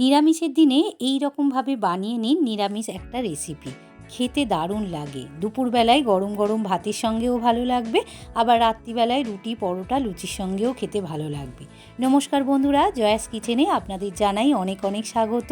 নিরামিষের দিনে এই রকমভাবে বানিয়ে নিন নিরামিষ একটা রেসিপি, খেতে দারুণ লাগে। দুপুরবেলায় গরম গরম ভাতের সঙ্গেও ভালো লাগবে, আবার রাত্রিবেলায় রুটি পরোটা লুচির সঙ্গেও খেতে ভালো লাগবে। নমস্কার বন্ধুরা, জয়াস কিচেনে আপনাদের জানাই অনেক অনেক স্বাগত।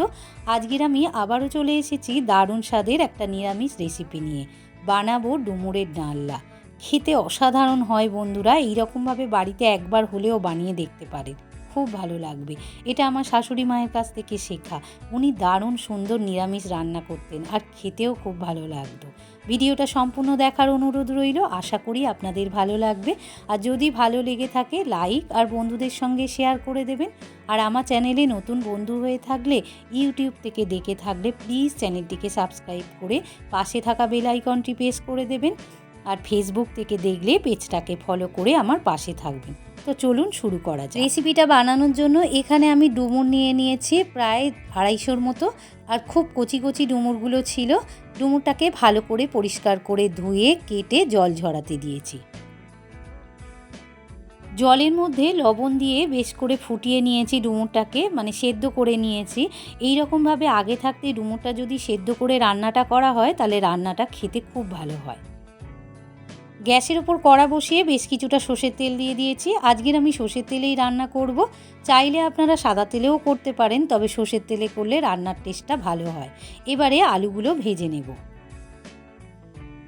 আজকের আমি আবারও চলে এসেছি দারুণ স্বাদের একটা নিরামিষ রেসিপি নিয়ে। বানাবো ডুমুরের ডালনা। খেতে অসাধারণ হয় বন্ধুরা, এইরকমভাবে বাড়িতে একবার হলেও বানিয়ে দেখতে পারেন, খুব ভালো লাগবে। এটা আমার শাশুড়ি মায়ের কাছ থেকে শেখা। উনি দারুণ সুন্দর নিরামিষ রান্না করতেন আর খেতেও খুব ভালো লাগতো। ভিডিওটা সম্পূর্ণ দেখার অনুরোধ রইল, আশা করি আপনাদের ভালো লাগবে। আর যদি ভালো লেগে থাকে লাইক আর বন্ধুদের সঙ্গে শেয়ার করে দেবেন। আর আমার চ্যানেলে নতুন বন্ধু হয়ে থাকলে, ইউটিউব থেকে দেখে থাকলে প্লিজ চ্যানেলটিকে সাবস্ক্রাইব করে পাশে থাকা বেল আইকনটি প্রেস করে দেবেন। আর ফেসবুক থেকে দেখলে পেজটাকে ফলো করে আমার পাশে থাকবেন। তো চলুন শুরু করা যায়। রেসিপিটা বানানোর জন্য এখানে আমি ডুমুর নিয়ে নিয়েছি প্রায় 250 মতো। আর খুব কচি কচি ডুমুরগুলো ছিল। ডুমুরটাকে ভালো করে পরিষ্কার করে ধুয়ে কেটে জল ঝরাতে দিয়েছি। জলের মধ্যে লবণ দিয়ে বেশ করে ফুটিয়ে নিয়েছি ডুমুরটাকে, মানে সেদ্ধ করে নিয়েছি। এই রকমভাবে আগে থাকতে ডুমুরটা যদি সেদ্ধ করে রান্নাটা করা হয় তাহলে রান্নাটা খেতে খুব ভালো হয়। গ্যাসের ওপর কড়া বসিয়ে বেশ কিছুটা সর্ষের তেল দিয়ে দিয়েছি। আজকের আমি সর্ষের তেলেই রান্না করব। চাইলে আপনারা সাদা তেলেও করতে পারেন, তবে সর্ষের তেলে করলে রান্নার টেস্টটা ভালো হয়। এবারে আলুগুলো ভেজে নেব।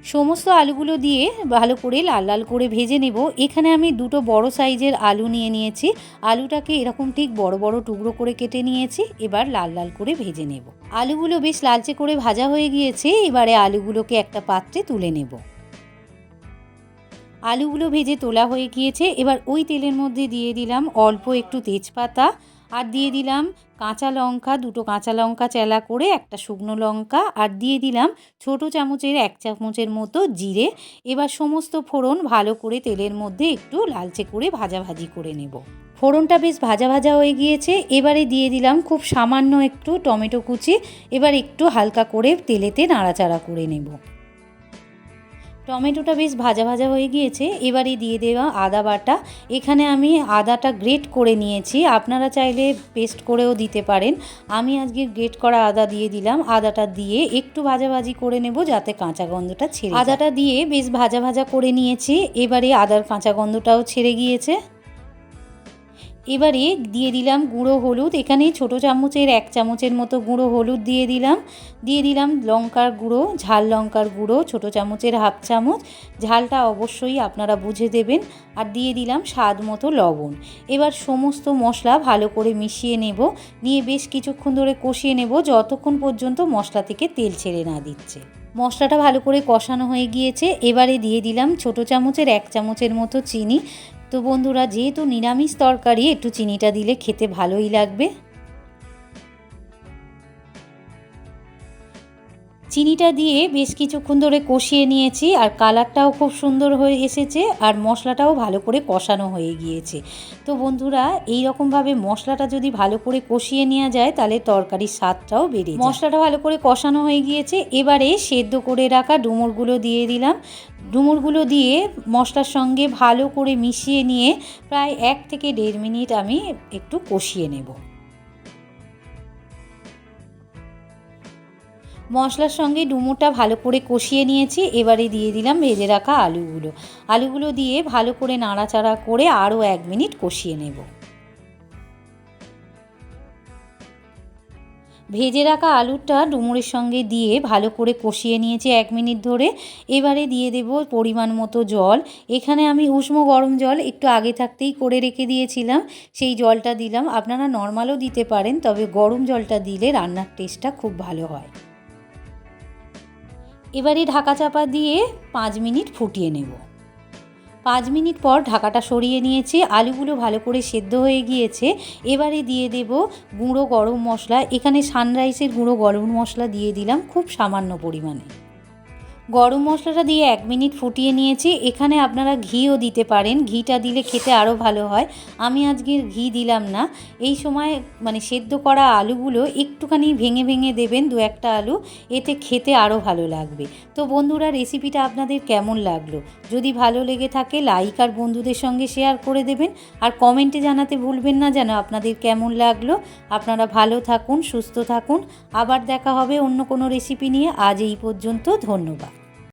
সমস্ত আলুগুলো দিয়ে ভালো করে লাল লাল করে ভেজে নেব। এখানে আমি দুটো বড় সাইজের আলু নিয়ে নিয়েছি। আলুটাকে এরকম ঠিক বড় বড় টুকরো করে কেটে নিয়েছি। এবার লাল লাল করে ভেজে নেব। আলুগুলো বেশ লালচে করে ভাজা হয়ে গিয়েছে। এবারে আলুগুলোকে একটা পাত্রে তুলে নেব। আলুগুলো ভেজে তোলা হয়ে গিয়েছে। এবার ওই তেলের মধ্যে দিয়ে দিলাম অল্প একটু তেজপাতা, আর দিয়ে দিলাম কাঁচা লঙ্কা, দুটো কাঁচা লঙ্কা চেলা করে, একটা শুকনো লঙ্কা, আর দিয়ে দিলাম ছোটো চামচের 1 চামচের মতো জিরে। এবার সমস্ত ফোড়ন ভালো করে তেলের মধ্যে একটু লালচে করে ভাজাভাজি করে নেব। ফোড়নটা বেশ ভাজা ভাজা হয়ে গিয়েছে। এবারে দিয়ে দিলাম খুব সামান্য একটু টমেটো কুচি। এবার একটু হালকা করে তেলেতে নাড়াচাড়া করে নেব। টমেটোটা বেশ ভাজা ভাজা হয়ে গিয়েছে। এবারে দিয়ে দেওয়া আদা বাটা। এখানে আমি আদাটা গ্রেট করে নিয়েছি, আপনারা চাইলে পেস্ট করেও দিতে পারেন। আমি আজকে গ্রেট করা আদা দিয়ে দিলাম। আদাটা দিয়ে একটু ভাজাভাজি করে নেব যাতে কাঁচা গন্ধটা ছেড়ে যায়। আদাটা দিয়ে বেশ ভাজা ভাজা করে নিয়েছি। এবারে আদার কাঁচা গন্ধটাও ছেড়ে গিয়েছে। এবারে দিয়ে দিলাম গুঁড়ো হলুদ। এখানে ছোটো চামচের 1 চামচের মতো গুঁড়ো হলুদ দিয়ে দিলাম। দিয়ে দিলাম লঙ্কার গুঁড়ো, ঝাল লঙ্কার গুঁড়ো ছোটো চামচের 1/2 চামচ। ঝালটা অবশ্যই আপনারা বুঝে দেবেন। আর দিয়ে দিলাম স্বাদ মতো লবণ। এবার সমস্ত মশলা ভালো করে মিশিয়ে নেব। নিয়ে বেশ কিছুক্ষণ ধরে কষিয়ে নেব, যতক্ষণ পর্যন্ত মশলা থেকে তেল ছেড়ে না দিচ্ছে। মশলাটা ভালো করে কষানো হয়ে গিয়েছে। এবারে দিয়ে দিলাম ছোটো চামচের 1 চামচের মতো চিনি। তো বন্ধুরা, যেহেতু নিরামিষ তরকারি একটু চিনিটা দিলে খেতে ভালোই লাগবে। চিনিটা দিয়ে বেশ কিছুক্ষণ ধরে কষিয়ে নিয়েছি। আর কালারটাও খুব সুন্দর হয়ে এসেছে, আর মশলাটাও ভালো করে কষানো হয়ে গিয়েছে। তো বন্ধুরা, এই রকমভাবে মশলাটা যদি ভালো করে কষিয়ে নেওয়া যায় তাহলে তরকারির স্বাদটাও বেড়ে যায়। মশলাটা ভালো করে কষানো হয়ে গিয়েছে। এবারে সেদ্ধ করে রাখা ডুমুরগুলো দিয়ে দিলাম। ডুমুরগুলো দিয়ে মশলার সঙ্গে ভালো করে মিশিয়ে নিয়ে প্রায় 1 থেকে 1.5 মিনিট আমি একটু কষিয়ে নেব। মশলার সঙ্গে ডুমুরটা ভালো করে কষিয়ে নিয়েছি। এবারে দিয়ে দিলাম ভেজে রাখা আলুগুলো দিয়ে ভালো করে নাড়াচাড়া করে আরও 1 মিনিট কষিয়ে নেব। ভেজে রাখা আলুটা ডুমুরের সঙ্গে দিয়ে ভালো করে কষিয়ে নিয়েছি 1 মিনিট ধরে। এবারে দিয়ে দেব পরিমাণ মতো জল। এখানে আমি উষ্ণ গরম জল একটু আগে থাকতেই করে রেখে দিয়েছিলাম, সেই জলটা দিলাম। আপনারা নর্মালও দিতে পারেন, তবে গরম জলটা দিলে রান্নার টেস্টটা খুব ভালো হয়। এবারে ঢাকা চাপা দিয়ে 5 মিনিট ফুটিয়ে নেব। 5 মিনিট পর ঢাকাটা সরিয়ে নিয়েছি। আলুগুলো ভালো করে সেদ্ধ হয়ে গিয়েছে। এবারে দিয়ে দেব গুঁড়ো গরম মশলা। এখানে সানরাইসের গুঁড়ো গরম মশলা দিয়ে দিলাম খুব সামান্য পরিমাণে। গরম মশলাটা দিয়ে 1 মিনিট ফুটিয়ে নিয়েছি। এখানে আপনারা ঘিও দিতে পারেন, ঘিটা দিলে খেতে আরও ভালো হয়। আমি আজকে ঘি দিলাম না। এই সময় মানে সেদ্ধ করা আলুগুলো একটুখানি ভেঙে ভেঙে দেবেন, 2-1টা আলু, এতে খেতে আরও ভালো লাগবে। তো বন্ধুরা, রেসিপিটা আপনাদের কেমন লাগলো? যদি ভালো লেগে থাকে লাইক আর বন্ধুদের সঙ্গে শেয়ার করে দেবেন, আর কমেন্টে জানাতে ভুলবেন না যেন আপনাদের কেমন লাগলো। আপনারা ভালো থাকুন, সুস্থ থাকুন, আবার দেখা হবে অন্য কোনো রেসিপি নিয়ে। আজ এই পর্যন্ত, ধন্যবাদ।